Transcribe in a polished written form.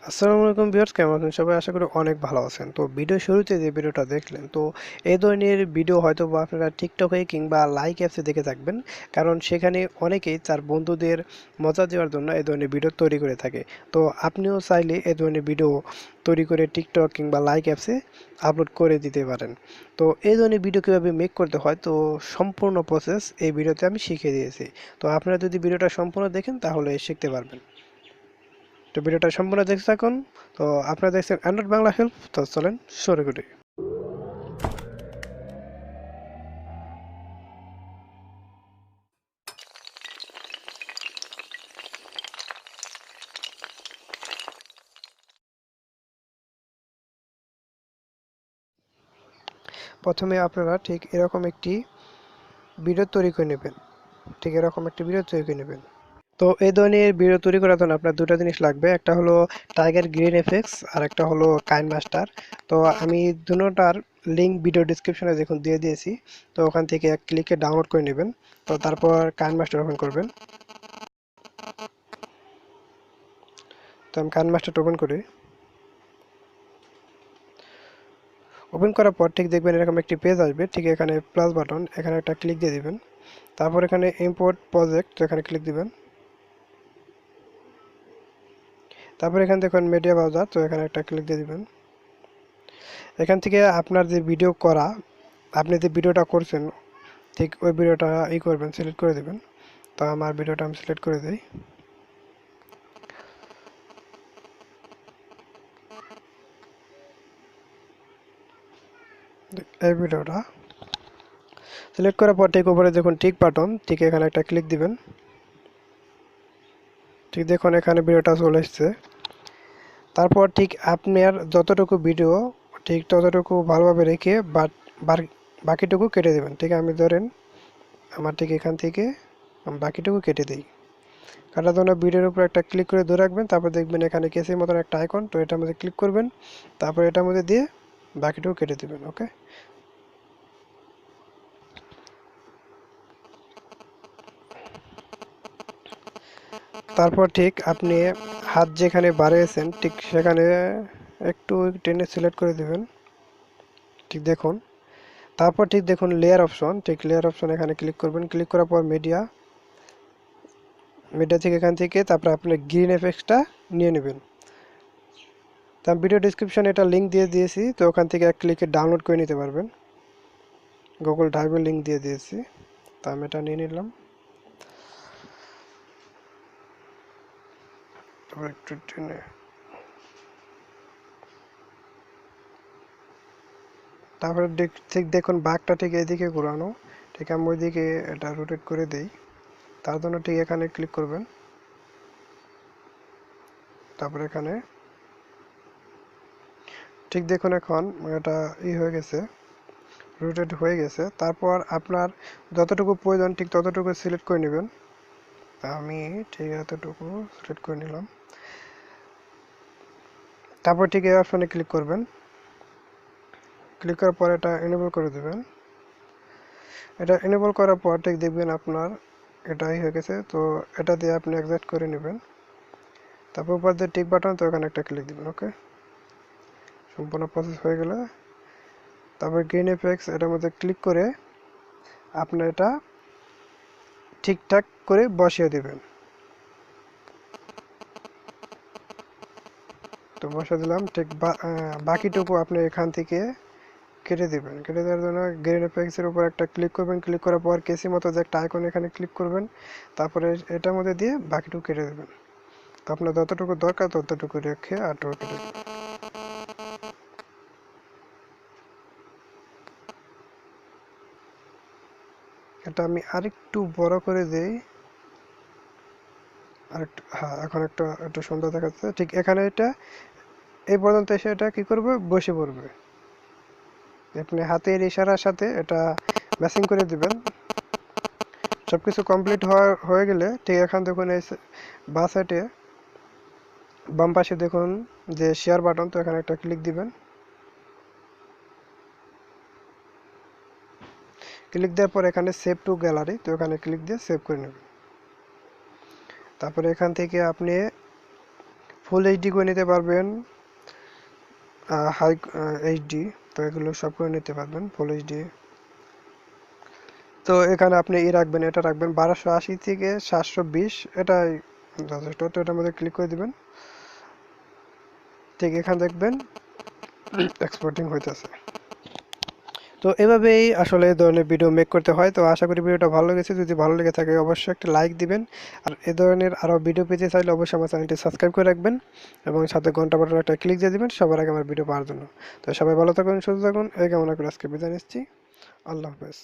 আসসালামু আলাইকুম ভিউয়ার্স, কেমন আছেন সবাই? আশা করি অনেক ভালো আছেন। তো ভিডিও শুরুতে যে ভিডিওটা দেখলেন, তো এই ধরনের ভিডিও হয়তো বা আপনারা টিকটকে কিংবা লাইক অ্যাপসে দেখে থাকবেন। কারণ সেখানে অনেকেই তার বন্ধুদের মজা দেওয়ার জন্য এই ধরনের ভিডিও তৈরি করে থাকে। তো আপনিও চাইলে এই ধরনের ভিডিও তৈরি করে টিকটক কিংবা লাইক অ্যাপসে আপলোড করে দিতে পারেন। তো এই ধরনের ভিডিও কীভাবে মেক করতে হয়, তো সম্পূর্ণ প্রসেস এই ভিডিওতে আমি শিখিয়ে দিয়েছি। তো আপনারা যদি ভিডিওটা সম্পূর্ণ দেখেন তাহলে শিখতে পারবেন। তো ভিডিওটা সম্পূর্ণ দেখতে থাকুন। তো আপনারা দেখছেন অ্যান্ড্রয়েড বাংলা হেল্প। তো চলেন শুরু করি। প্রথমে আপনারা ঠিক এরকম একটি ভিডিও তৈরি করে নেবেন। ঠিক এরকম একটি ভিডিও তৈরি করে নেবেন। তো এই ধরনের ভিডিও তৈরি করার জন্য আপনার দুটো জিনিস লাগবে। একটা হলো টাইগার গ্রিন এফেক্টস আর একটা হলো কাইন মাস্টার। তো আমি দুটোটার লিঙ্ক ভিডিও ডিসক্রিপশনে দেখুন দিয়ে দিয়েছি। তো ওখান থেকে এক ক্লিকে ডাউনলোড করে নেবেন। তো তারপর কাইন মাস্টার ওপেন করবেন। তো আমি কাইন মাস্টার ওপেন করি। ওপেন করার পর ঠিক দেখবেন এরকম একটি পেজ আসবে। ঠিক এখানে প্লাস বাটন, এখানে একটা ক্লিক দিয়ে দিবেন। তারপর এখানে ইম্পোর্ট প্রজেক্ট, এখানে ক্লিক দিবেন। তারপর এখানে দেখুন মিডিয়া ব্রাউজার, তো এখানে একটা ক্লিক দিয়ে দিবেন। এখান থেকে আপনার যে ভিডিও করা, আপনি যে ভিডিওটা করছেন ঠিক ওই ভিডিওটা করবেন, সিলেক্ট করে দেবেন। তো আমার ভিডিওটা আমি সিলেক্ট করে দিই। এই ভিডিওটা সিলেক্ট করার পর ঠিক উপরে দেখুন টিক বাটন, ঠিক এখানে একটা ক্লিক দিবেন। ঠিক দেখুন এখানে ভিডিওটা চলে এসেছে। তারপর ঠিক আপনার যতটুকু ভিডিও ঠিক ততটুকু ভালোভাবে রেখে বাকিটুকু কেটে দেবেন। ঠিক আমি ধরেন আমার ঠিক এখান থেকে বাকিটুকু কেটে দিই। কাটার জন্য ভিডিওর উপর একটা ক্লিক করে ধরে রাখবেন। তারপর দেখবেন এখানে কেসের মতন একটা আইকন, তো এটার মধ্যে ক্লিক করবেন। তারপর এটার মধ্যে দিয়ে বাকিটুকু কেটে দেবেন। ওকে। তারপর ঠিক আপনি হাত যেখানে বাড়িয়েছেন ঠিক সেখানে একটু টেনে সিলেক্ট করে দেবেন। ঠিক দেখুন। তারপর ঠিক দেখুন লেয়ার অপশন, ঠিক লেয়ার অপশন এখানে ক্লিক করবেন। ক্লিক করার পর মিডিয়া মিডিয়া থেকে এখান থেকে তারপর আপনি গ্রিন এফেক্টসটা নিয়ে নেবেন। তো আমি ভিডিও ডিসক্রিপশনে এটা লিঙ্ক দিয়ে দিয়েছি, তো ওখান থেকে এক ক্লিকে ডাউনলোড করে নিতে পারবেন। গুগল ড্রাইভের লিঙ্ক দিয়ে দিয়েছি, তো আমি এটা নিয়ে নিলাম। তারপর একটু টেনে তারপরে ঠিক দেখুন বাঘটা ঠিক এদিকে ঘোরানো। ঠিক আমি ওইদিকে এটা রোটেট করে দেই। তার জন্য ঠিক এখানে ক্লিক করবেন। তারপর এখানে ঠিক দেখুন এখন এটা হয়ে গেছে, রোটেট হয়ে গেছে। তারপর আপনার যতটুকু প্রয়োজন ঠিক ততটুকু সিলেক্ট করে নেবেন। আমি ঠিক এতটুকু সিলেক্ট করে নিলাম। তারপর ঠিক এই অপশনে ক্লিক করবেন। ক্লিক করার পর এটা এনেবল করে দেবেন। এটা এনেবল করার পর ঠিক দেখবেন আপনার এটাই হয়ে গেছে। তো এটা দিয়ে আপনি অ্যাডজাস্ট করে নেবেন। তারপর উপর দিয়ে টিক বাটন, তো এখানে একটা ক্লিক দিবেন। ওকে, সম্পূর্ণ প্রসেস হয়ে গেলে তারপর গ্রিন এফেক্টস এটার মধ্যে ক্লিক করে আপনি এটা ঠিকঠাক করে বসিয়ে দেবেন। তো বসিয়ে দিলাম। ঠিক বাকিটুকু আপনি এখান থেকে কেটে দেবেন। কেটে দেওয়ার জন্য গ্রিন এফেক্টসের উপর একটা ক্লিক করবেন। ক্লিক করার পর কেসি মতো যে একটা আইকন এখানে ক্লিক করবেন। তারপরে এটার মধ্যে দিয়ে বাকিটুকু কেটে দেবেন। তো আপনার যতটুকু দরকার ততটুকু রেখে আরটুকু কেটে দেবেন। এটা আমি আরেকটু বড় করে দেই। আরেকটু, হ্যাঁ, এখন একটু সুন্দর দেখাচ্ছে। ঠিক এখানে এটা এই পর্যন্ত এসে এটা কি করবে, বসে পড়বে। আপনি হাতের ইশারার সাথে এটা ম্যাচিং করে দিবেন। সবকিছু কমপ্লিট হয়ে গেলে ঠিক এখান দেখুন এই বাঁ সাইডে বাম পাশে দেখুন যে শেয়ার বাটন, তো এখানে একটা ক্লিক দিবেন। ক্লিক দেওয়ার পর এখানে সেভ টু গ্যালারি, তো এখানে ক্লিক দিয়ে সেভ করে নেবেন। তারপরে এখান থেকে আপনি ফুল এইচডি করে নিতে পারবেন, হাই এইচডি, তো এগুলো সব করে নিতে পারবেন ফুল এইচডি। তো এখানে আপনি রাখবেন, এটা রাখবেন 1280 থেকে 720, এটাই যথেষ্ট। তো এটার মধ্যে ক্লিক করে দিবেন, ঠিক এখানে দেখবেন এক্সপোর্টিং হইতেছে। তো এভাবেই আসলে এই ধরনের ভিডিও মেক করতে হয়। তো আশা করি ভিডিওটা ভালো লেগেছে, যদি ভালো লেগে থাকে অবশ্যই একটা লাইক দিবেন। আর এ ধরনের আরও ভিডিও পেতে চাইলে অবশ্যই আমার চ্যানেলটি সাবস্ক্রাইব করে রাখবেন এবং সাথে ঘন্টা বাটন একটা ক্লিক দিয়ে দিবেন সবার আগে আমার ভিডিও পাওয়ার জন্য। তো সবাই ভালো থাকুন, সুস্থ থাকুন, এই কামনা করে আজকে বিদায় নিচ্ছি। আল্লাহ হাফেজ।